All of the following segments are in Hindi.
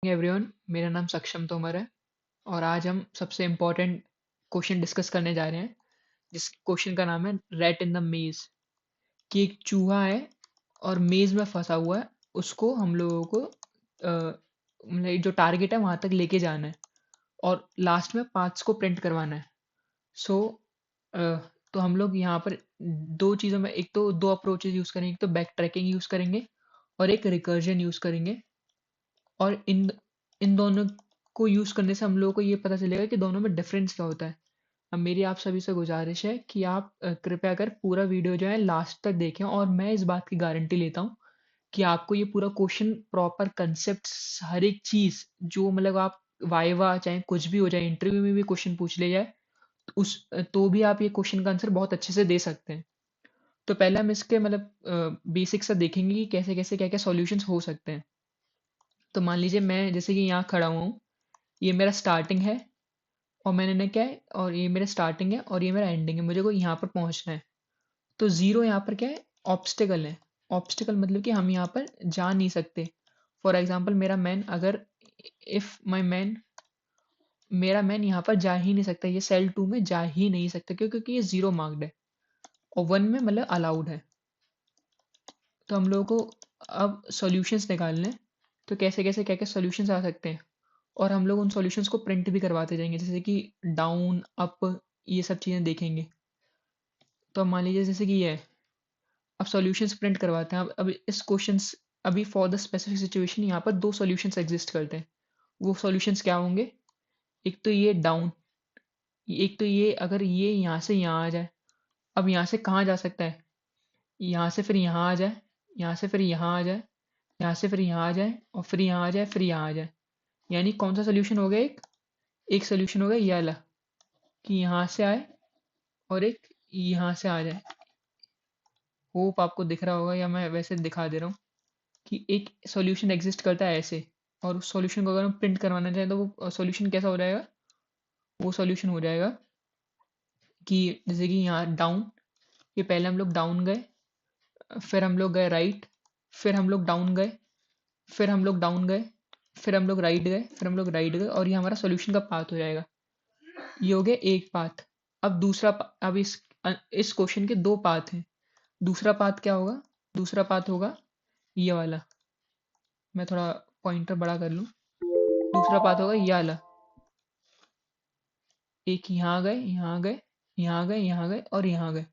एवरीवन, मेरा नाम सक्षम तोमर है और आज हम सबसे इम्पोर्टेंट क्वेश्चन डिस्कस करने जा रहे हैं जिस क्वेश्चन का नाम है रैट इन द मेज। कि एक चूहा है और मेज में फंसा हुआ है, उसको हम लोगों को मतलब जो टारगेट है वहां तक लेके जाना है और लास्ट में पार्ट्स को प्रिंट करवाना है। सो तो हम लोग यहाँ पर दो चीज़ों में एक तो दो अप्रोचेज यूज़ करेंगे, एक तो बैक ट्रैकिंग यूज़ करेंगे और एक रिकर्जन यूज़ करेंगे। और इन इन दोनों को यूज़ करने से हम लोगों को ये पता चलेगा कि दोनों में डिफरेंस क्या होता है। अब मेरी आप सभी से गुजारिश है कि आप कृपया कर पूरा वीडियो जो है लास्ट तक देखें और मैं इस बात की गारंटी लेता हूँ कि आपको ये पूरा क्वेश्चन प्रॉपर कंसेप्ट्स हर एक चीज़ जो मतलब आप वाइवा चाहे कुछ भी हो जाए, इंटरव्यू में भी क्वेश्चन पूछ ले जाए तो भी आप ये क्वेश्चन का आंसर बहुत अच्छे से दे सकते हैं। तो पहले हम इसके मतलब बेसिक से देखेंगे कि कैसे कैसे क्या क्या सॉल्यूशंस हो सकते हैं। तो मान लीजिए मैं जैसे कि यहाँ खड़ा हुआ हूँ, ये मेरा स्टार्टिंग है और मैंने क्या है और ये मेरा स्टार्टिंग है और ये मेरा एंडिंग है, मुझे को यहाँ पर पहुँचना है। तो ज़ीरो यहाँ पर क्या है, ऑब्स्टिकल है। ऑब्स्टिकल मतलब कि हम यहाँ पर जा नहीं सकते। फॉर एग्जाम्पल मेरा मैन अगर इफ़ माई मैन मेरा मैन यहाँ पर जा ही नहीं सकता, ये सेल 2 में जा ही नहीं सकता क्योंकि ये ज़ीरो मार्क्ड है और 1 में मतलब अलाउड है। तो हम लोगों को अब सॉल्यूशंस निकालने हैं। तो कैसे कैसे क्या क्या सॉल्यूशंस आ सकते हैं और हम लोग उन सॉल्यूशंस को प्रिंट भी करवाते जाएंगे, जैसे कि डाउन अप ये सब चीज़ें देखेंगे। तो अब मान लीजिए जैसे कि ये है, अब सॉल्यूशंस प्रिंट करवाते हैं। अब इस क्वेश्चंस अभी फॉर द स्पेसिफिक सिचुएशन यहाँ पर दो सॉल्यूशंस एग्जिस्ट करते हैं। वो सॉल्यूशंस क्या होंगे, एक तो ये डाउन, एक तो ये अगर ये यहाँ से यहाँ आ जाए। अब यहाँ से कहाँ जा सकता है, यहाँ से फिर यहाँ आ जाए, यहाँ से फिर यहाँ आ जाए, यहाँ से फिर यहाँ आ जाए और फिर यहाँ आ जाए, फिर यहाँ आ जाए। यानी कौन सा सोल्यूशन हो गया, एक एक सोल्यूशन हो गया ये वाला कि यहाँ से आए और एक यहाँ से आ जाए। होप आपको दिख रहा होगा या मैं वैसे दिखा दे रहा हूँ कि एक सॉल्यूशन एग्जिस्ट करता है ऐसे, और उस सॉल्यूशन को अगर हम प्रिंट करवाना चाहें तो वो सॉल्यूशन कैसा हो जाएगा, वो सॉल्यूशन हो जाएगा कि जैसे कि यहाँ डाउन, ये पहले हम लोग डाउन गए, फिर हम लोग गए राइट, फिर हम लोग डाउन गए, फिर हम लोग डाउन गए, फिर हम लोग राइट गए, फिर हम लोग राइट गए और ये हमारा सॉल्यूशन का पाथ हो जाएगा। ये हो गया एक पाथ। अब अब इस क्वेश्चन के दो पाथ हैं। दूसरा पाथ क्या होगा, दूसरा पाथ होगा ये वाला। मैं थोड़ा पॉइंटर बड़ा कर लूँ। दूसरा पाथ होगा ये वाला, एक यहाँ गए, यहाँ गए, यहाँ गए, यहाँ गए और यहाँ गए।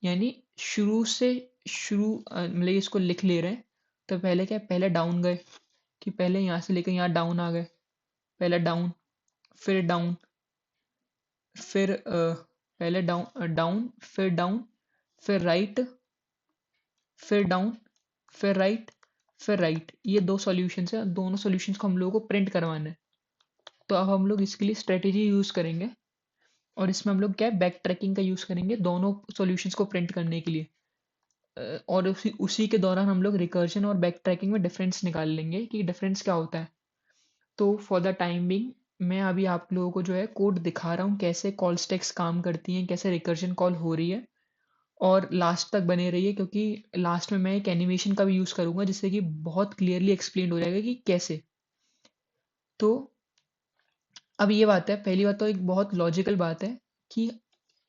यानी शुरू से मतलब इसको लिख ले रहे हैं। तो पहले क्या है, पहले डाउन गए कि पहले यहाँ से लेकर यहाँ डाउन आ गए। पहले डाउन, फिर डाउन, फिर पहले डाउन डाउन, फिर डाउन, फिर राइट, फिर डाउन, फिर राइट, फिर राइट। ये दो सॉल्यूशंस हैं, दोनों सॉल्यूशंस को हम लोगों को प्रिंट करवाना है। तो अब हम लोग इसके लिए स्ट्रेटेजी यूज़ करेंगे और इसमें हम लोग क्या है, बैक ट्रैकिंग का यूज़ करेंगे दोनों सॉल्यूशंस को प्रिंट करने के लिए। और उसी उसी के दौरान हम लोग रिकर्जन और बैक ट्रैकिंग में डिफरेंस निकाल लेंगे कि डिफरेंस क्या होता है। तो फॉर द टाइम बिंग मैं अभी आप लोगों को जो है कोड दिखा रहा हूँ, कैसे कॉल स्टैक्स काम करती हैं, कैसे रिकर्जन कॉल हो रही है। और लास्ट तक बने रहिए क्योंकि लास्ट में मैं एक एनिमेशन का भी यूज़ करूँगा जिससे कि बहुत क्लियरली एक्सप्लेन हो जाएगा कि कैसे। तो अब ये बात है, पहली बात तो एक बहुत लॉजिकल बात है कि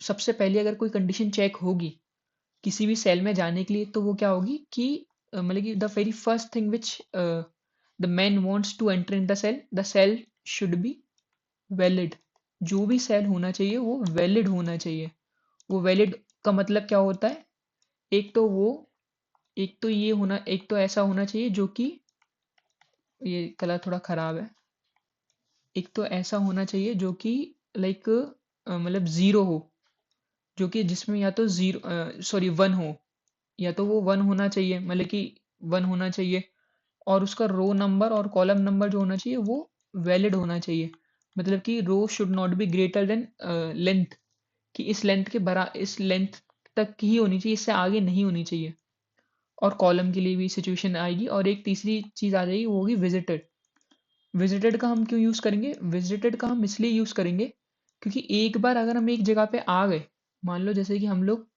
सबसे पहले अगर कोई कंडीशन चेक होगी किसी भी सेल में जाने के लिए तो वो क्या होगी कि मतलब कि the very first thing which the man wants to enter in the cell should be valid. जो भी सेल होना चाहिए वो वैलिड होना चाहिए। वो वैलिड का मतलब क्या होता है, एक तो वो एक तो ये होना, एक तो ऐसा होना चाहिए जो कि, ये कलर थोड़ा खराब है, एक तो ऐसा होना चाहिए जो कि लाइक मतलब ज़ीरो हो, जो कि जिसमें या तो ज़ीरो सॉरी वन हो, या तो वो वन होना चाहिए मतलब कि वन होना चाहिए और उसका रो नंबर और कॉलम नंबर जो होना चाहिए वो वैलिड होना चाहिए। मतलब कि row should not be greater than length, कि इस लेंथ तक की ही होनी चाहिए, इससे आगे नहीं होनी चाहिए। और कॉलम के लिए भी सिचुएशन आएगी और एक तीसरी चीज़ आ जाएगी, वो होगी विजिटेड। विजिटेड का हम क्यों यूज़ करेंगे, विजिटेड का हम इसलिए यूज़ करेंगे क्योंकि एक बार अगर हम एक जगह पे आ गए, मान लो जैसे कि हम लोग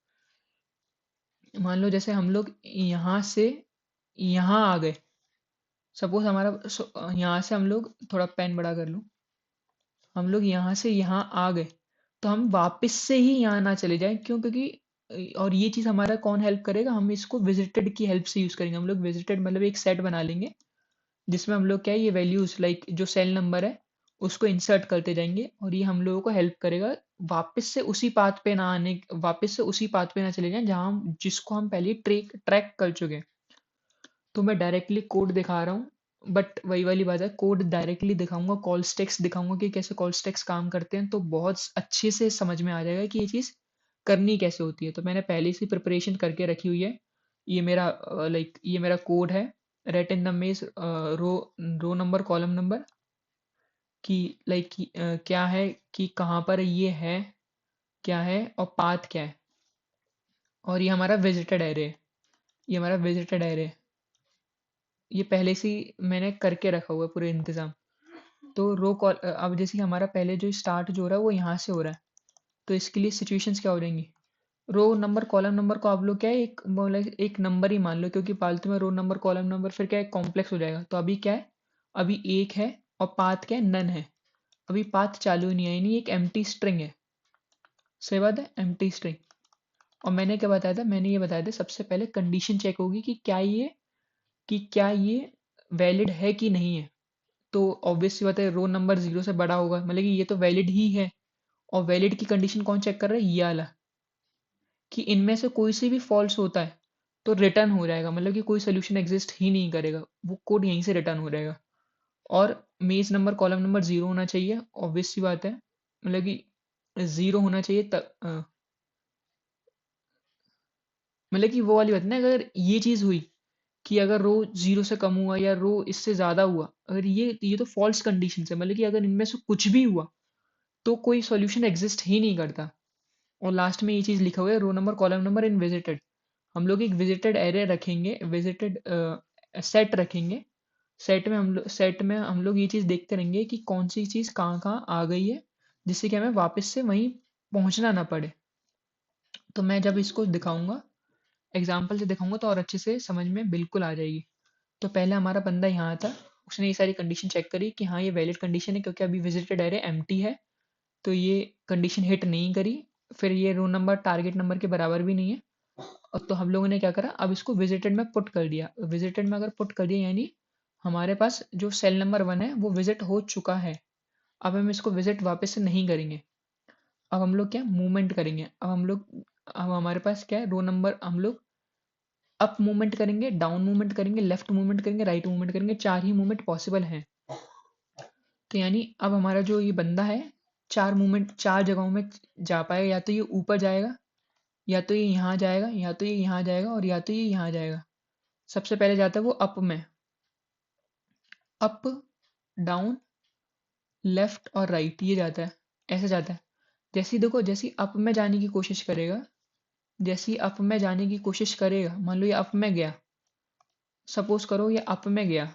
मान लो जैसे हम लोग यहाँ से यहाँ आ गए, सपोज हमारा यहाँ से हम लोग थोड़ा पेन बड़ा कर लूँ, हम लोग यहाँ से यहाँ आ गए, तो हम वापस से ही यहाँ ना चले जाएं। क्यों? क्योंकि और ये चीज़ हमारा कौन हेल्प करेगा, हम इसको विजिटेड की हेल्प से यूज़ करेंगे। हम लोग विजिटेड मतलब एक सेट बना लेंगे जिसमें हम लोग क्या है, ये वैल्यूज लाइक जो सेल नंबर है उसको इंसर्ट करते जाएंगे, और ये हम लोगों को हेल्प करेगा वापस से उसी पाथ पे ना आने, वापस से उसी पाथ पे ना चले जाएं जहां हम जिसको हम पहले ट्रैक ट्रैक कर चुके हैं। तो मैं डायरेक्टली कोड दिखा रहा हूँ, बट वही वाली बात है, कोड डायरेक्टली दिखाऊंगा, कॉल स्टेक्स दिखाऊंगा कि कैसे कॉल स्टेक्स काम करते हैं, तो बहुत अच्छे से समझ में आ जाएगा कि ये चीज़ करनी कैसे होती है। तो मैंने पहले से प्रिपरेशन करके रखी हुई है। ये मेरा ये मेरा कोड है, रेट इन द मेज रो रो नंबर कॉलम नंबर कि क्या है, कि कहाँ पर ये है, क्या है, और पाथ क्या है। और ये हमारा विजिटेड एरे है, ये हमारा विजिटेड एरे है। ये पहले से ही मैंने करके रखा हुआ है पूरे इंतजाम। तो रो कॉल अब जैसे कि हमारा पहले जो स्टार्ट जो हो रहा है वो यहाँ से हो रहा है, तो इसके लिए सिचुएशंस क्या हो जाएंगी, रो नंबर कॉलम नंबर को आप लोग क्या है, एक मतलब एक नंबर ही मान लो, क्योंकि फालतू में रो नंबर कॉलम नंबर फिर क्या है, कॉम्प्लेक्स हो जाएगा। तो अभी क्या है, अभी एक है, और पाथ क्या है, नन है। अभी पाथ चालू ही नहीं है, नहीं एक एम्प्टी स्ट्रिंग है। सही बात है, एम्प्टी स्ट्रिंग। और मैंने क्या बताया था, मैंने ये बताया था सबसे पहले कंडीशन चेक होगी कि क्या ये वैलिड है कि नहीं है। तो ऑब्वियस सी बात है, रो नंबर 0 से बड़ा होगा, मतलब कि ये तो वैलिड ही है। और वैलिड की कंडीशन कौन चेक कर रहा है, ये वाला, कि इनमें से कोई सी भी फॉल्स होता है तो रिटर्न हो जाएगा, मतलब कि कोई सोल्यूशन एग्जिस्ट ही नहीं करेगा, वो कोड यहीं से रिटर्न हो जाएगा। और मेज नंबर कॉलम नंबर 0 होना चाहिए, ऑब्वियस सी बात है, मतलब कि 0 होना चाहिए तब मतलब कि वो वाली बात ना, अगर ये चीज़ हुई कि अगर रो 0 से कम हुआ या रो इससे ज़्यादा हुआ, अगर ये तो फॉल्स कंडीशन है, मतलब कि अगर इनमें से कुछ भी हुआ तो कोई सॉल्यूशन एग्जिस्ट ही नहीं करता। और लास्ट में ये चीज़ लिखा हुआ है, row number column number in visited. हम लोग एक विजिटेड एरे रखेंगे, विजिटेड सेट रखेंगे। सेट में हम लोग ये चीज़ देखते रहेंगे कि कौन सी चीज़ कहाँ कहाँ आ गई है, जिससे कि हमें वापस से वहीं पहुंचना ना पड़े। तो मैं जब इसको दिखाऊंगा, एग्जाम्पल से दिखाऊंगा, तो और अच्छे से समझ में बिल्कुल आ जाएगी। तो पहले हमारा बंदा यहाँ था, उसने ये सारी कंडीशन चेक करी कि हाँ ये वैलिड कंडीशन है, क्योंकि अभी विजिटेड एरे एम्प्टी है, तो ये कंडीशन हिट नहीं करी। फिर ये रो नंबर टारगेट नंबर के बराबर भी नहीं है। और तो हम लोगों ने क्या करा, अब इसको विजिटेड में पुट कर दिया। विजिटेड में अगर पुट कर दिया, यानी हमारे पास जो सेल नंबर 1 है वो विजिट हो चुका है। अब हम इसको विजिट वापस से नहीं करेंगे। अब हम लोग क्या मूवमेंट करेंगे। अब हमारे पास क्या है, रो नंबर हम लोग अप मूवमेंट करेंगे, डाउन मूवमेंट करेंगे, लेफ्ट मूवमेंट करेंगे, राइट मूवमेंट करेंगे, 4 ही मूवमेंट पॉसिबल हैं। तो यानी अब हमारा जो ये बंदा है, 4 मूवमेंट 4 जगहों में जा पाएगा। या तो ये ऊपर जाएगा, या तो ये यहाँ जाएगा, या तो ये यहाँ जाएगा, और या तो ये यहाँ जाएगा। सबसे पहले जाता है वो अप में, अप, डाउन, लेफ्ट और राइट, ये जाता है, ऐसे जाता है। जैसे ही देखो, जैसे ही अप में जाने की कोशिश करेगा, जैसे ही अप में जाने की कोशिश करेगा, मान लो ये अप में गया, सपोज करो ये अप में गया,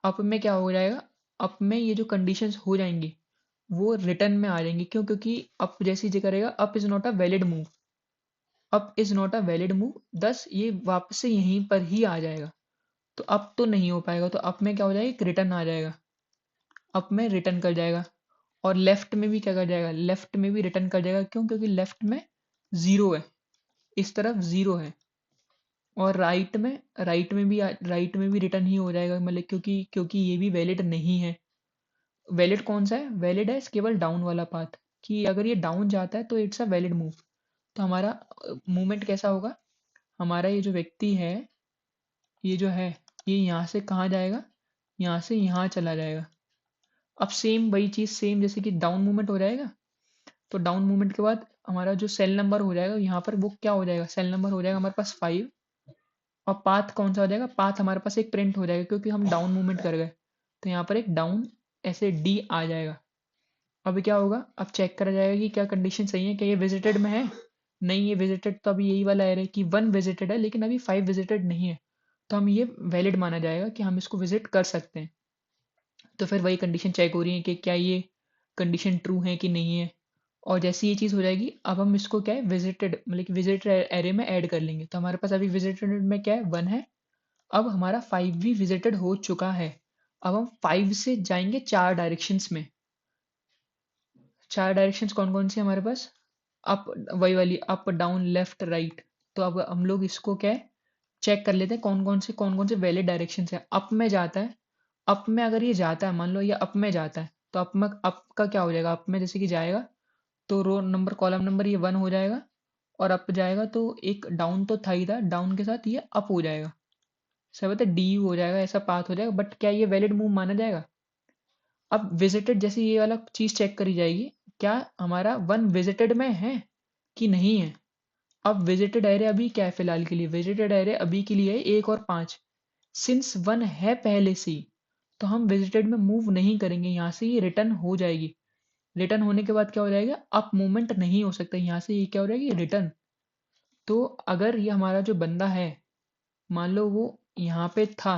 अप में क्या हो जाएगा, अप में ये जो कंडीशंस हो जाएंगी वो रिटर्न में आ जाएंगी। क्यों? क्योंकि अप जैसे ही करेगा, up is not a valid move, up is not a valid move, दस ये वापस से यहीं पर ही आ जाएगा। तो अप तो नहीं हो पाएगा, तो अप में क्या हो जाएगा, एक रिटर्न आ जाएगा, अप में रिटर्न कर जाएगा। और लेफ्ट में भी क्या कर जाएगा, लेफ्ट में भी रिटर्न कर जाएगा। क्यों? क्योंकि लेफ्ट में 0 है, इस तरफ 0 है। और राइट में भी रिटर्न ही हो जाएगा, मतलब क्योंकि क्योंकि ये भी वैलिड नहीं है। वैलिड कौन सा है, वैलिड है केवल डाउन वाला पाथ, कि अगर ये डाउन जाता है तो इट्स अ वैलिड मूव। तो हमारा मूवमेंट कैसा होगा, हमारा ये जो व्यक्ति है, ये जो है, ये यहाँ से कहाँ जाएगा, यहाँ से यहाँ चला जाएगा। अब सेम वही चीज़, सेम जैसे कि डाउन मूवमेंट हो जाएगा, तो डाउन मूवमेंट के बाद हमारा जो सेल नंबर हो जाएगा यहाँ पर, वो क्या हो जाएगा, सेल नंबर हो जाएगा हमारे पास 5। और पाथ कौन सा हो जाएगा, पाथ हमारे पास एक प्रिंट हो जाएगा, क्योंकि हम डाउन मूवमेंट कर गए, तो यहाँ पर एक डाउन ऐसे डी आ जाएगा। अब क्या होगा, अब चेक करा जाएगा कि क्या कंडीशन सही है, क्या ये विजिटेड में है। नहीं, ये विजिटेड तो अभी यही वाला एरर कि 1 विजिटेड है, लेकिन अभी 5 विजिटेड नहीं है। तो हम ये वैलिड माना जाएगा कि हम इसको विजिट कर सकते हैं। तो फिर वही कंडीशन चेक हो रही है कि क्या ये कंडीशन ट्रू है कि नहीं है। और जैसे ये चीज़ हो जाएगी, अब हम इसको क्या है, विजिटेड मतलब कि विजिटेड एरे में ऐड कर लेंगे। तो हमारे पास अभी विजिटेड में क्या है, 1 है। अब हमारा 5 भी विजिटेड हो चुका है। अब हम 5 से जाएंगे 4 डायरेक्शंस में। 4 डायरेक्शंस कौन कौन सी हमारे पास? अप, वही वाली अप डाउन लेफ्ट राइट। तो अब हम लोग इसको क्या है, चेक कर लेते हैं कौन कौन से वैलिड डायरेक्शन है। अप में जाता है, अप में अगर ये जाता है, मान लो ये अप में जाता है, तो अप में अप का क्या हो जाएगा, अप में जैसे कि जाएगा तो रो नंबर कॉलम नंबर ये 1 हो जाएगा, और अप जाएगा तो एक डाउन तो था ही था, डाउन के साथ ये अप हो जाएगा, सब बता डी हो जाएगा, ऐसा पाथ हो जाएगा। बट क्या ये वैलिड मूव माना जाएगा? अब विजिटेड जैसे ये वाला चीज चेक करी जाएगी, क्या हमारा 1 विजिटेड में है कि नहीं है। अब विजिटेड एरे अभी क्या है, फिलहाल के लिए विजिटेड एरे अभी के लिए है 1 और 5। सिंस 1 है पहले से ही, तो हम विजिटेड में मूव नहीं करेंगे, यहाँ से ये रिटर्न हो जाएगी। रिटर्न होने के बाद क्या हो जाएगा, अप मूवमेंट नहीं हो सकता, यहाँ से ये क्या हो जाएगी, रिटर्न। तो अगर ये हमारा जो बंदा है, मान लो वो यहाँ पे था,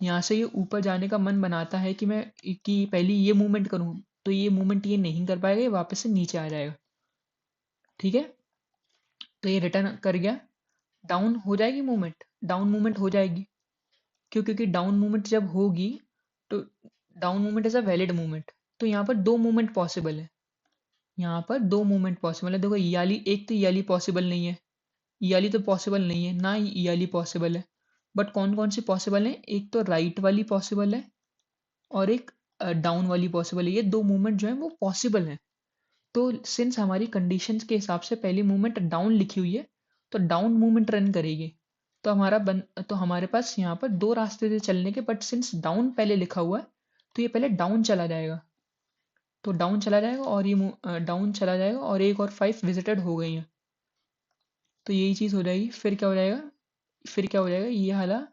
यहाँ से ये ऊपर जाने का मन बनाता है कि पहले ये मूवमेंट करूँ, तो ये मूवमेंट ये नहीं कर पाएगा, ये वापस से नीचे आ जाएगा। ठीक है, तो ये रिटर्न कर गया, डाउन हो जाएगी मूवमेंट, डाउन मूवमेंट हो जाएगी। क्यों? क्योंकि डाउन मूवमेंट जब होगी, तो down movement is a valid movement. तो यहाँ पर दो मूवमेंट पॉसिबल है, यहाँ पर दो मूवमेंट पॉसिबल है। देखो ये वाली, एक तो ये वाली पॉसिबल नहीं है, ये वाली तो पॉसिबल नहीं है ना, ये वाली पॉसिबल है। बट कौन कौन सी पॉसिबल है, एक तो राइट वाली पॉसिबल है और एक डाउन वाली पॉसिबल है। ये दो मूवमेंट जो है वो पॉसिबल है। तो सिंस हमारी कंडीशंस के हिसाब से पहली मूवमेंट डाउन लिखी हुई है, तो डाउन मूवमेंट रन करेगी। तो तो हमारे पास यहाँ पर दो रास्ते थे चलने के, बट सिंस डाउन पहले लिखा हुआ है, तो ये पहले डाउन चला जाएगा। तो डाउन चला जाएगा और ये डाउन चला जाएगा, और एक और 5 विजिटेड हो गई हैं। तो यही चीज़ हो जाएगी। फिर क्या हो जाएगा, फिर क्या हो जाएगा, ये वाला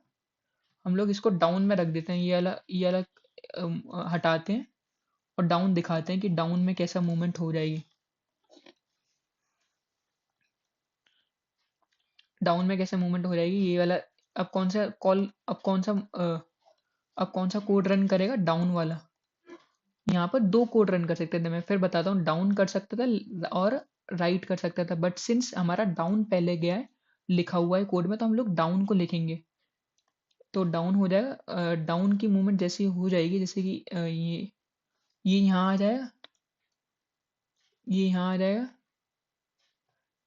हम लोग इसको डाउन में रख देते हैं, ये वाला हटाते हैं और डाउन दिखाते हैं कि डाउन में कैसा मूवमेंट हो जाएगी। डाउन में कैसे मूवमेंट हो जाएगी ये वाला। अब कौन सा कॉल, अब कौन सा कोड रन करेगा, डाउन वाला। यहाँ पर दो कोड रन कर सकते थे, मैं फिर बताता हूँ, डाउन कर सकता था और राइट कर सकता था। बट सिंस हमारा डाउन पहले गया है, लिखा हुआ है कोड में, तो हम लोग डाउन को लिखेंगे। तो डाउन हो जाएगा, डाउन की मूवमेंट जैसी हो जाएगी, जैसे कि ये यहाँ आ जाएगा, ये यहाँ आ जाएगा,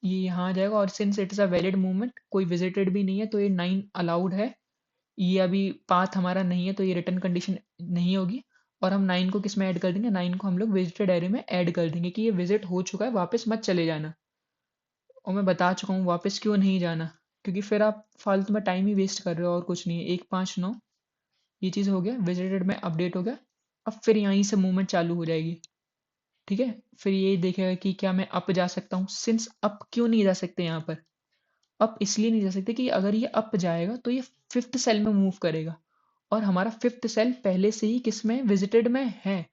ये यहाँ आ जाएगा। और since it is a valid movement, कोई विजिटेड भी नहीं है, तो ये 9 अलाउड है। ये अभी पाथ हमारा नहीं है, तो ये रिटर्न कंडीशन नहीं होगी। और हम 9 को किस में ऐड कर देंगे, 9 को हम लोग विजिटेड एरे में ऐड कर देंगे कि ये विजिट हो चुका है, वापस मत चले जाना। और मैं बता चुका हूँ वापस क्यों नहीं जाना, क्योंकि फिर आप फालतू में टाइम ही वेस्ट कर रहे हो और कुछ नहीं है। 159 ये चीज़ हो गया, विजिटेड में अपडेट हो गया। अब फिर यहीं से मूवमेंट चालू हो जाएगी। ठीक है, फिर ये देखेगा कि क्या मैं अप जा सकता हूँ। सिंस अप क्यों नहीं जा सकते यहाँ पर, अप इसलिए नहीं जा सकते कि अगर ये अप जाएगा तो ये 5th सेल में मूव करेगा, और हमारा 5th सेल पहले से ही किस में, विजिटेड में है।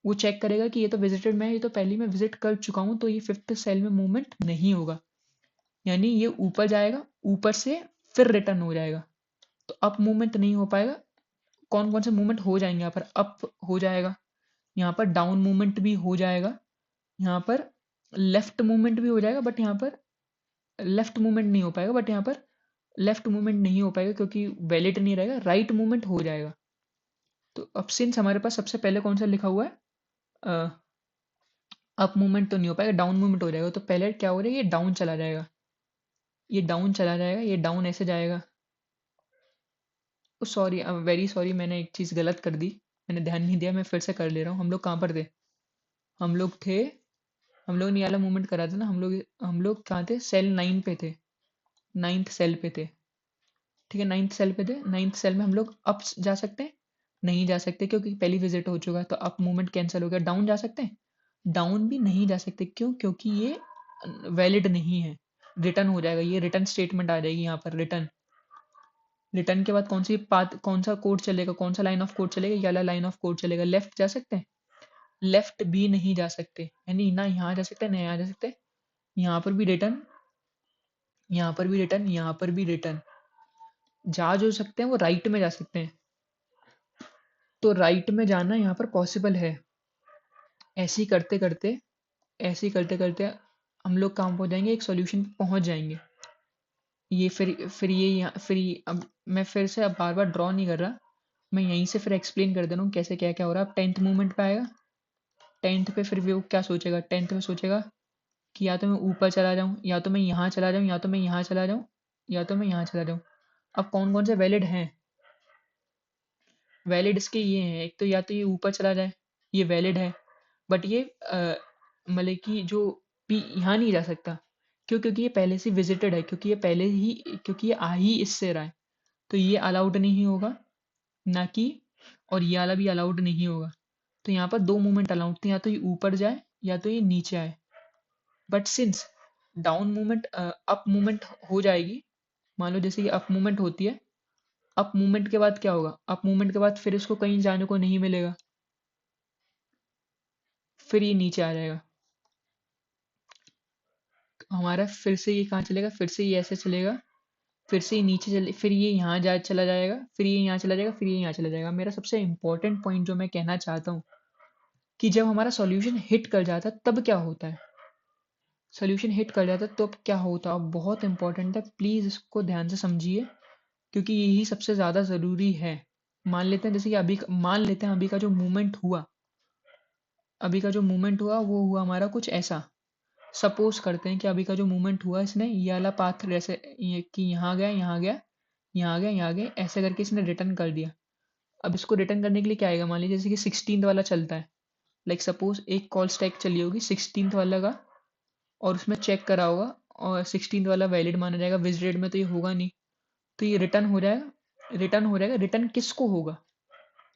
वो चेक करेगा कि ये तो विजिटेड में है, ये तो पहले मैं विजिट कर चुका हूँ, तो ये 5th सेल में मूवमेंट नहीं होगा। यानी ये ऊपर जाएगा, ऊपर से फिर रिटर्न हो जाएगा, तो अप मूवमेंट नहीं हो पाएगा। कौन कौन से मूवमेंट हो जाएंगे यहाँ पर, अप हो जाएगा, यहाँ पर डाउन मूवमेंट भी हो जाएगा, यहाँ पर लेफ्ट मूवमेंट भी हो जाएगा, बट यहाँ पर लेफ्ट मूवमेंट नहीं हो पाएगा, बट यहाँ पर लेफ्ट मूवमेंट नहीं हो पाएगा क्योंकि वैलिड नहीं रहेगा, राइट मूवमेंट हो जाएगा। तो अब सिंस हमारे पास सबसे पहले कौन सा लिखा हुआ है, अप मूवमेंट तो नहीं हो पाएगा, डाउन मूवमेंट हो जाएगा। तो पहले क्या हो रहा है, ये डाउन चला जाएगा, ये डाउन चला जाएगा, ये डाउन ऐसे जाएगा। सॉरी, वेरी सॉरी, मैंने एक चीज़ गलत कर दी, मैंने ध्यान नहीं दिया, मैं फिर से कर ले रहा हूँ। हम लोग कहाँ पर थे, हम लोग थे, हम लोग ने ये वाला मूवमेंट करा था ना, हम लोग कहाँ थे, सेल 9 पे थे, 9th सेल पे थे। ठीक है, 9th सेल पे थे, 9th सेल में हम लोग अप जा सकते हैं, नहीं जा सकते क्योंकि पहली विजिट हो चुका है, तो अप मूवमेंट कैंसिल हो गया। डाउन जा सकते हैं, डाउन भी नहीं जा सकते, क्यों, क्योंकि ये वैलिड नहीं है, रिटर्न हो जाएगा, ये रिटर्न स्टेटमेंट आ जाएगी यहाँ पर। रिटर्न, रिटर्न के बाद कौन सा कोड चलेगा, कौन सा लाइन ऑफ कोड चलेगा, ये वाला लाइन ऑफ कोड चलेगा। लेफ्ट जा सकते हैं, लेफ्ट भी नहीं जा सकते, यानी ना यहाँ जा सकते ना यहाँ जा सकते। यहाँ पर भी रिटर्न, यहाँ पर भी रिटर्न, यहाँ पर भी रिटर्न। जा जो सकते हैं वो राइट में जा सकते हैं, तो राइट में जाना यहाँ पर पॉसिबल है। ऐसे ही करते करते, ऐसे ही करते करते हम लोग कहाँ पहुँच जाएंगे, एक सॉल्यूशन पे पहुँच जाएंगे। ये फिर ये यहाँ अब मैं फिर से अब बार बार ड्रॉ नहीं कर रहा, मैं यहीं से फिर एक्सप्लेन कर दे रहा हूँ कैसे क्या क्या हो रहा है। अब 10th मूवमेंट पे आएगा, 10th पे फिर वो क्या सोचेगा, 10th में सोचेगा कि या तो मैं ऊपर चला जाऊँ, या तो मैं यहाँ चला जाऊँ, या तो मैं यहाँ चला जाऊँ, या तो मैं यहाँ चला जाऊँ। अब कौन कौन से वैलिड हैं? वैलिड इसके ये हैं, एक तो या तो ये ऊपर चला जाए, ये वैलिड है, बट ये मतलब कि जो पी यहाँ नहीं जा सकता। क्यों? क्योंकि ये पहले से विजिटेड है, क्योंकि ये आ ही इससे रहा है, तो ये अलाउड नहीं होगा ना कि, और ये वाला भी अलाउड नहीं होगा। तो यहाँ पर दो मूवमेंट अलाउड थे, या तो ये ऊपर जाए या तो ये नीचे आए। But since down movement up movement हो जाएगी, मान लो जैसे कि अप मूवमेंट होती है, अप मूवमेंट के बाद क्या होगा, अप मूवमेंट के बाद फिर इसको कहीं जाने को नहीं मिलेगा, फिर ये नीचे आ जाएगा। हमारा फिर से ये कहाँ चलेगा, फिर से ये ऐसे चलेगा, फिर से ये नीचे चले, फिर ये यहाँ जा चला जाएगा, फिर ये यहाँ चला जाएगा, फिर ये यहाँ चला जाएगा। मेरा सबसे इंपॉर्टेंट पॉइंट जो मैं कहना चाहता हूँ कि जब हमारा सॉल्यूशन हिट कर जाता है तब क्या होता है, सॉल्यूशन हिट कर जाता है तो अब क्या होता है, अब बहुत इंपॉर्टेंट है, प्लीज इसको ध्यान से समझिए, क्योंकि यही सबसे ज्यादा जरूरी है। मान लेते हैं जैसे कि मान लेते हैं अभी का जो मूवमेंट हुआ, अभी का जो मूवमेंट हुआ वो हुआ हमारा कुछ ऐसा। सपोज करते हैं कि अभी का जो मूवमेंट हुआ, इसने ये वाला पाथ जैसे कि यहाँ गया, यहाँ गया, यहाँ गया, यहाँ गया, ऐसे करके इसने रिटर्न कर दिया। अब इसको रिटर्न करने के लिए क्या आएगा, मान लीजिए जैसे कि 16th वाला चलता है, लाइक सपोज एक कॉल स्टैक चली होगी 16th वाला का, और उसमें चेक करा होगा और 16th वाला वैलिड माना जाएगा, विजिटेड में तो ये होगा नहीं, तो ये रिटर्न हो जाएगा, रिटर्न हो जाएगा। रिटर्न किसको होगा,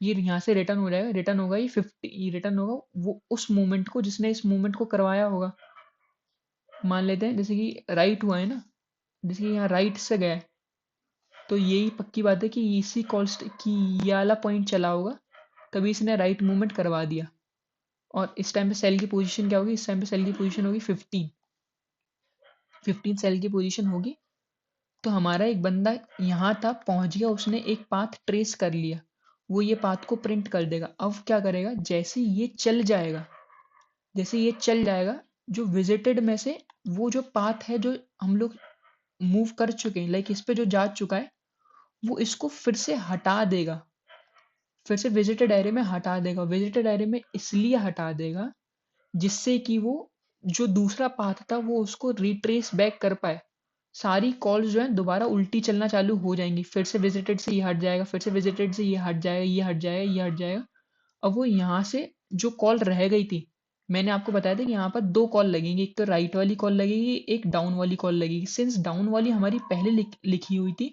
ये यहाँ से रिटर्न हो जाएगा, रिटर्न होगा ये 50, ये रिटर्न होगा वो उस मूवमेंट को जिसने इस मूवमेंट को करवाया होगा। मान लेते हैं जैसे कि राइट हुआ है ना, जैसे कि यहाँ राइट से गया है, तो यही पक्की बात है कि इसी कॉस्ट की ये वाला पॉइंट चला होगा, तभी इसने राइट मूवमेंट करवा दिया। और इस टाइम पे सेल की पोजीशन क्या होगी, इस टाइम पे सेल की पोजीशन होगी 15, 15 सेल की पोजीशन होगी। तो हमारा एक बंदा यहाँ था, पहुंच गया, उसने एक पाथ ट्रेस कर लिया, वो ये पाथ को प्रिंट कर देगा। अब क्या करेगा, जैसे ये चल जाएगा, जैसे ये चल जाएगा, जो विजिटेड में से वो जो पाथ है जो हम लोग मूव कर चुके हैं, लाइक इस पे जो जा चुका है, वो इसको फिर से हटा देगा, फिर से विजिटेड एरिया में हटा देगा। विजिटेड एरिया में इसलिए हटा देगा जिससे कि वो जो दूसरा पाथ था वो उसको रिट्रेस बैक कर पाए। सारी कॉल्स जो है दोबारा उल्टी चलना चालू हो जाएंगी, फिर से विजिटेड से ये हट जाएगा, फिर से विजिटेड से ये हट जाएगा, ये हट जाएगा, ये हट जाएगा। अब वो यहाँ से जो कॉल रह गई थी, मैंने आपको बताया था कि यहाँ पर दो कॉल लगेंगी, एक तो राइट वाली कॉल लगेगी, एक डाउन वाली कॉल लगेगी। सिंस डाउन वाली हमारी पहले लिखी हुई थी,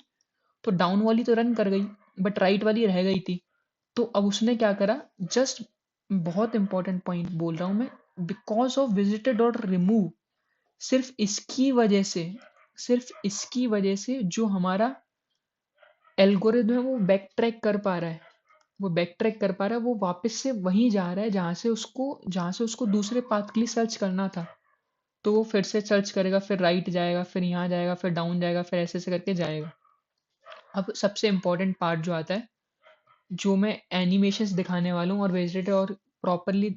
तो डाउन वाली तो रन कर गई, बट राइट वाली रह गई थी। तो अब उसने क्या करा, जस्ट बहुत इंपॉर्टेंट पॉइंट बोल रहा हूं मैं, बिकॉज ऑफ विजिटेड और रिमूव, सिर्फ इसकी वजह से, सिर्फ इसकी वजह से जो हमारा एल्गोरिथम है वो बैक ट्रैक कर पा रहा है, वो बैक ट्रैक कर पा रहा है, वो वापस से वहीं जा रहा है जहाँ से उसको दूसरे पाथ के लिए सर्च करना था। तो वो फिर से सर्च करेगा, फिर राइट जाएगा, फिर यहाँ जाएगा, फिर डाउन जाएगा, फिर ऐसे ऐसे करके जाएगा। अब सबसे इम्पोर्टेंट पार्ट जो आता है, जो मैं एनिमेशंस दिखाने वाला हूँ और विजिटेड और प्रॉपरली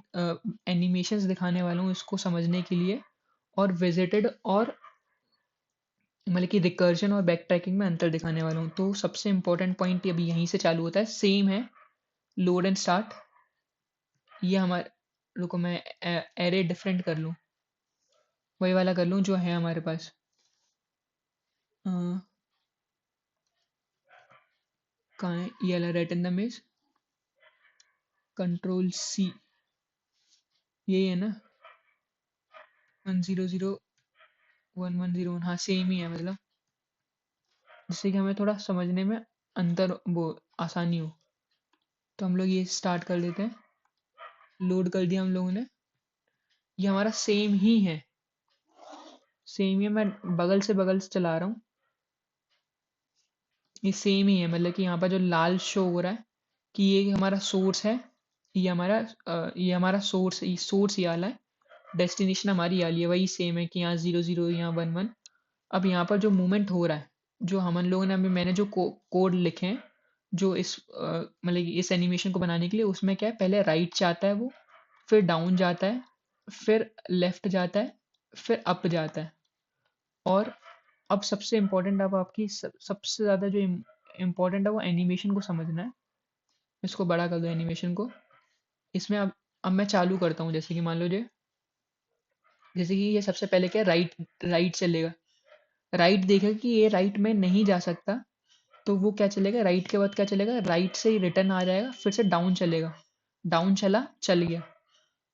एनिमेशंस दिखाने वाला हूँ इसको समझने के लिए, और विजिटेड और मतलब कि रिकर्जन और बैक ट्रैकिंग में अंतर दिखाने वाला हूँ। तो सबसे इंपॉर्टेंट पॉइंट अभी यहीं से चालू होता है, सेम है, लोड एंड स्टार्ट। ये हमारे, रुको मैं एरे डिफरेंट कर लूँ, वही वाला कर लूँ जो है हमारे पास। कहाँ है ये वाला, रेट इन द मेज, कंट्रोल सी, यही है ना, 1001101, हाँ सेम ही है, मतलब जिससे कि हमें थोड़ा समझने में अंतर वो आसानी हो। तो हम लोग ये स्टार्ट कर देते हैं, लोड कर दिया हम लोगों ने, ये हमारा सेम ही है, सेम ही है, मैं बगल से चला रहा हूँ, ये सेम ही है। मतलब कि यहाँ पर जो लाल शो हो रहा है कि ये हमारा सोर्स है, ये हमारा सोर्स, ये सोर्स ये वाला है, डेस्टिनेशन हमारी ये वाली है, वही सेम है कि यहाँ 00, यहाँ 11। अब यहाँ पर जो मूवमेंट हो रहा है, जो हम लोगों ने अभी मैंने जो कोड लिखे हैं, जो इस मतलब कि इस एनिमेशन को बनाने के लिए, उसमें क्या है, पहले राइट जाता है वो, फिर डाउन जाता है, फिर लेफ्ट जाता है, फिर अप जाता है, और अब सबसे इम्पोर्टेंट, अब आपकी सबसे ज़्यादा जो इम्पोर्टेंट है वो एनिमेशन को समझना है। इसको बड़ा कर दो एनिमेशन को। इसमें अब मैं चालू करता हूँ, जैसे कि मान लो जैसे कि ये सबसे पहले क्या, राइट राइट चलेगा। राइट देखेगा कि ये राइट में नहीं जा सकता, तो वो क्या चलेगा, राइट के बाद क्या चलेगा, राइट से ही रिटर्न आ जाएगा, फिर से डाउन चलेगा। डाउन चला, चल गया।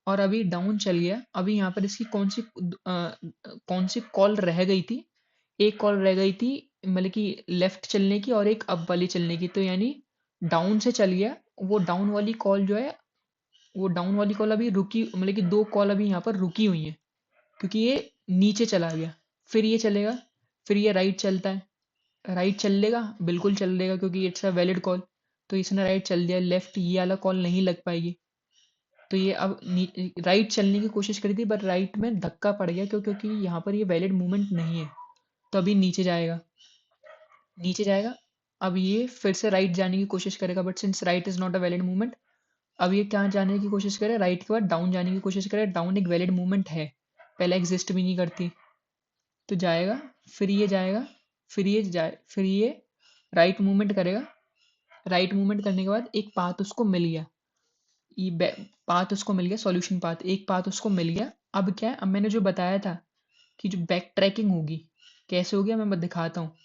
और अभी डाउन चल गया, अभी यहाँ पर इसकी कौन सी कॉल रह गई थी, एक कॉल रह गई थी, मतलब कि लेफ्ट चलने की और एक अप वाली चलने की। तो यानी डाउन से चल गया, वो डाउन वाली कॉल जो है, वो डाउन वाली कॉल अभी रुकी, मतलब कि दो कॉल अभी यहाँ पर रुकी हुई है, क्योंकि ये नीचे चला गया। फिर ये चलेगा, फिर ये राइट चलता है। राइट चल लेगा, बिल्कुल चल लेगा, क्योंकि इट्स अ वैलिड कॉल। तो इसने राइट चल दिया, लेफ्ट ये वाला कॉल नहीं लग पाएगी। तो ये अब राइट चलने की कोशिश करी थी, बट राइट में धक्का पड़ गया, क्योंकि यहाँ पर ये वैलिड मूवमेंट नहीं है। तो अभी नीचे जाएगा, नीचे जाएगा। अब ये फिर से राइट जाने की कोशिश करेगा, but since right is not a valid movement, अब ये क्या जाने की कोशिश करे, राइट के बाद डाउन जाने की कोशिश करे। डाउन एक वैलिड मूवमेंट है, पहले एग्जिस्ट भी नहीं करती। तो जाएगा, फिर ये जाएगा, फिर ये राइट मूवमेंट करेगा। राइट मूवमेंट करने के बाद एक पाथ उसको मिल गया, ये पाथ उसको मिल गया, सॉल्यूशन पाथ, एक पाथ उसको मिल गया। अब क्या है, अब मैंने जो बताया था कि जो बैक ट्रैकिंग होगी, कैसे होगी मैं दिखाता हूँ।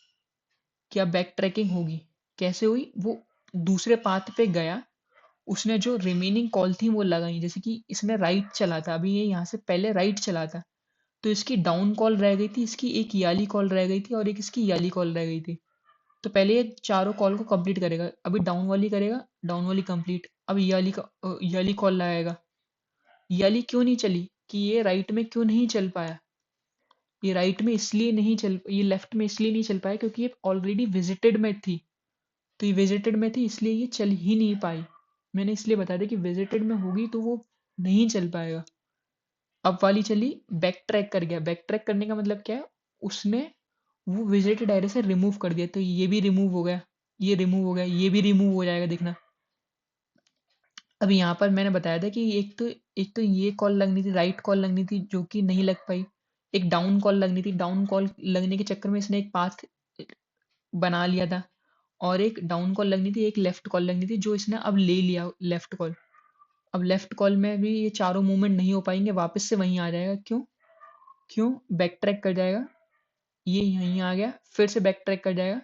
कि अब बैक ट्रैकिंग होगी, कैसे हुई, वो दूसरे पाथ पे गया, उसने जो रिमेनिंग कॉल थी वो लगाई। जैसे कि इसने राइट चला था, अभी ये यहाँ से पहले राइट चला था, तो इसकी डाउन कॉल रह गई थी, इसकी एक याली कॉल रह गई थी और एक इसकी याली कॉल रह गई थी। तो पहले ये चारों कॉल को कंप्लीट करेगा, अभी डाउन वाली करेगा, डाउन वाली कंप्लीट। अब याली कॉल लगाएगा। याली क्यों नहीं चली, कि ये राइट में क्यों नहीं चल पाया, ये राइट में इसलिए नहीं चल, ये लेफ्ट में इसलिए नहीं चल पाया क्योंकि ये ऑलरेडी विजिटेड में थी। तो ये विजिटेड में थी, इसलिए ये चल ही नहीं पाई। मैंने इसलिए बता दिया कि विजिटेड में होगी तो वो नहीं चल पाएगा। अब वाली चली, बैक ट्रैक कर गया। बैक ट्रैक करने का मतलब क्या है, उसने वो विजिटेड एरिया से रिमूव कर दिया। तो ये भी रिमूव हो गया, ये रिमूव हो गया, ये भी रिमूव हो जाएगा, देखना। अब यहाँ पर मैंने बताया था कि एक तो ये कॉल लगनी थी, राइट कॉल लगनी थी, जो कि नहीं लग पाई। एक डाउन कॉल लगनी थी, डाउन कॉल लगने के चक्कर में इसने एक पाथ बना लिया था। और एक डाउन कॉल लगनी थी, एक लेफ्ट कॉल लगनी थी, जो इसने अब ले लिया लेफ्ट कॉल। अब लेफ्ट कॉल में भी ये चारों मूवमेंट नहीं हो पाएंगे, वापस से वहीं आ जाएगा। क्यों, बैक ट्रैक कर जाएगा, ये यहीं आ गया, फिर से बैक ट्रैक कर जाएगा।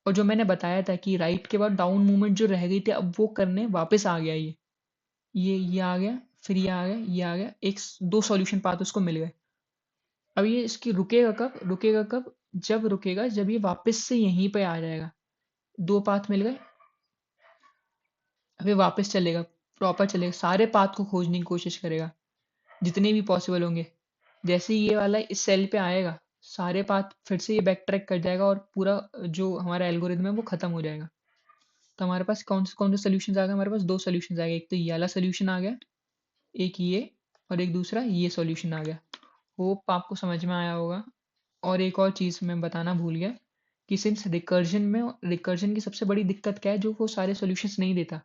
और जो मैंने बताया था कि राइट के बाद डाउन मूवमेंट जो रह गई थी, अब वो करने वापस आ गया। ये आ गया, फिर ये आ गया, ये आ गया, दो सॉल्यूशन पाथ उसको मिल गए। अब ये इसकी रुकेगा कब, जब रुकेगा जब ये वापस से यहीं पे आ जाएगा। दो पाथ मिल गए, अब ये वापस चलेगा, प्रॉपर चलेगा, सारे पाथ को खोजने की कोशिश करेगा, जितने भी पॉसिबल होंगे। जैसे ही ये वाला इस सेल पे आएगा, सारे पाथ फिर से ये बैक ट्रैक कर जाएगा और पूरा जो हमारा एल्गोरिथम है वो खत्म हो जाएगा। तो हमारे पास कौन से सोल्यूशन आ गए, हमारे पास दो सोल्यूशन आ गए, एक तो ये वाला सोल्यूशन आ गया, एक ये, और एक दूसरा ये सॉल्यूशन आ गया। होप आपको समझ में आया होगा। और एक और चीज़ मैं बताना भूल गया कि सिंस रिकर्जन की सबसे बड़ी दिक्कत क्या है, जो वो सारे सॉल्यूशंस नहीं देता।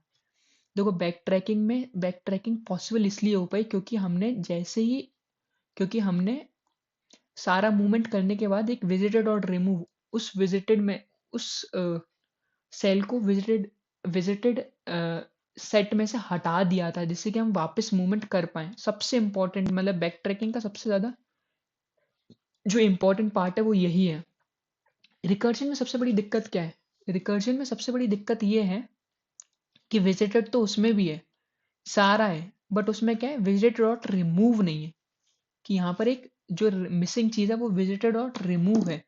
देखो, बैक ट्रैकिंग पॉसिबल इसलिए हो पाई क्योंकि हमने सारा मूवमेंट करने के बाद एक विजिटेड और रिमूव, उस विजिटेड में उस सेल को विजिटेड सेट में से हटा दिया था, जिससे कि हम वापस मूवमेंट कर पाए। सबसे इंपॉर्टेंट, मतलब बैक ट्रैकिंग का सबसे ज्यादा जो इंपॉर्टेंट पार्ट है वो यही है। रिकर्जन में सबसे बड़ी दिक्कत क्या है, रिकर्जन में सबसे बड़ी दिक्कत ये है कि विजिटेड तो उसमें भी है, सारा है, बट उसमें क्या है, विजिटेड डॉट रिमूव नहीं है। कि यहाँ पर एक जो मिसिंग चीज है वो विजिटेड डॉट रिमूव है।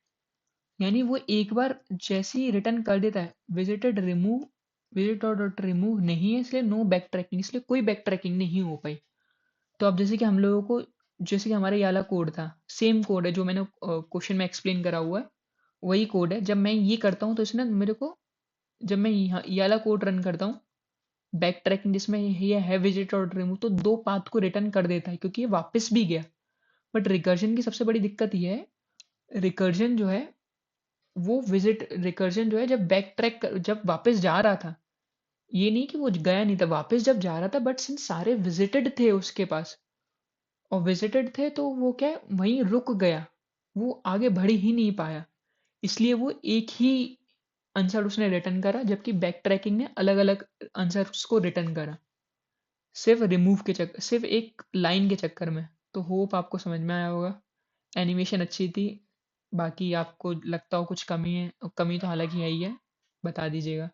यानी वो एक बार जैसे ही रिटर्न कर देता है, विजिट डॉट रिमूव नहीं है, इसलिए नो बैक ट्रैकिंग, इसलिए कोई बैक ट्रैकिंग नहीं हो पाई। तो अब जैसे कि हम लोगों को, जैसे कि हमारा ये वाला कोड था, सेम कोड है जो मैंने क्वेश्चन में एक्सप्लेन करा हुआ है, वही कोड है। जब मैं ये करता हूँ तो इसने मेरे को, जब मैं यहाँ ये वाला कोड रन करता हूँ, बैक ट्रैकिंग जिसमें ये है विजिट और रिमूव, तो दो पाथ को रिटर्न कर देता है, क्योंकि ये वापस भी गया। बट रिकर्जन की सबसे बड़ी दिक्कत ये है, रिकर्जन जो है वो रिकर्जन जो है, जब वापस जा रहा था, ये नहीं कि वो गया नहीं था, वापस जब जा रहा था, बट सिंस सारे विजिटेड थे उसके पास, और विजिटेड थे, तो वो क्या है, वहीं रुक गया, वो आगे बढ़ ही नहीं पाया। इसलिए वो एक ही आंसर उसने रिटर्न करा, जबकि बैक ट्रैकिंग ने अलग अलग आंसर्स को रिटर्न करा, सिर्फ रिमूव के चक्कर, सिर्फ एक लाइन के चक्कर में। तो होप आपको समझ में आया होगा। एनिमेशन अच्छी थी। बाकी आपको लगता हो कुछ कमी है, कमी तो हालांकि है ही है, बता दीजिएगा।